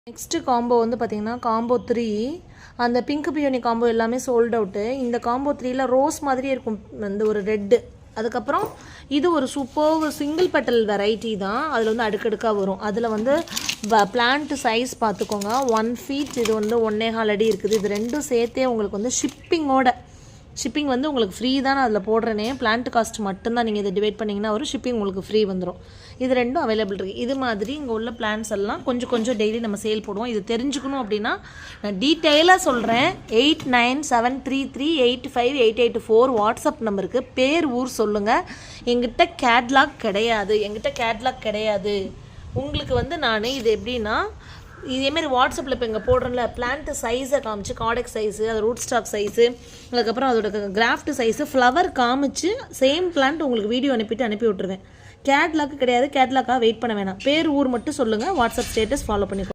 Next combo வந்து பார்த்திங்கன்னா combo 3. அந்த பிங்க் பியோனி காம்போ எல்லாமே சோல்ட் அவுட்டு. இந்த காம்போ 3ல ரோஸ் மாதிரியே இருக்கும் அந்த ஒரு ரெட்டு. அதுக்கப்புறம் இது ஒரு சூப்பர் சிங்கிள் பெட்டல் வெரைட்டி தான். அதில் வந்து அடுக்கடுக்காக வரும். அதில் வந்து பிளான்ட் சைஸ் பார்த்துக்கோங்க. 1 feet, இது வந்து 1.25 அடி இருக்குது. இது ரெண்டும் சேர்த்தே உங்களுக்கு வந்து ஷிப்பிங் வந்து உங்களுக்கு ஃப்ரீ தான். நான் அதில் போடுறேனே, பிளான்ட் காஸ்ட் மட்டும்தான். நீங்கள் இதை டிவைட் பண்ணிங்கன்னா ஒரு ஷிப்பிங் உங்களுக்கு ஃப்ரீ வந்துடும். இது ரெண்டும் அவைலபிள் இருக்குது. இது மாதிரி இங்கே உள்ள பிளான்ஸ் எல்லாம் கொஞ்சம் டெய்லி நம்ம சேல் போடுவோம். இது தெரிஞ்சுக்கணும் அப்படின்னா நான் டீட்டெயிலாக சொல்கிறேன். 8973385884 வாட்ஸ்அப் நம்பருக்கு பேர் ஊர் சொல்லுங்கள். எங்கிட்ட கேட்லாக் கிடையாது. உங்களுக்கு வந்து நான் இது எப்படின்னா இதேமாரி வாட்ஸ்அப்பில் இப்போ இங்கே போடுறேன்ல, பிளான்ட்டு சைஸை காமிச்சு, கார்டெக்ஸ் சைஸு, அது ரூட் ஸ்டாக் சைஸு, அதுக்கப்புறம் அதோட கிராஃப்ட் சைஸு, ஃப்ளவர் காமிச்சு சேம் பிளான்ட் உங்களுக்கு வீடியோ அனுப்பி விட்டுருவேன். கேட்லாக்கு கிடையாது. கேட்லாக்காக வெயிட் பண்ண வேணாம். பேர் ஊர் மட்டும் சொல்லுங்கள். வாட்ஸ்அப் ஸ்டேட்டஸ் ஃபாலோ பண்ணிக்கோ.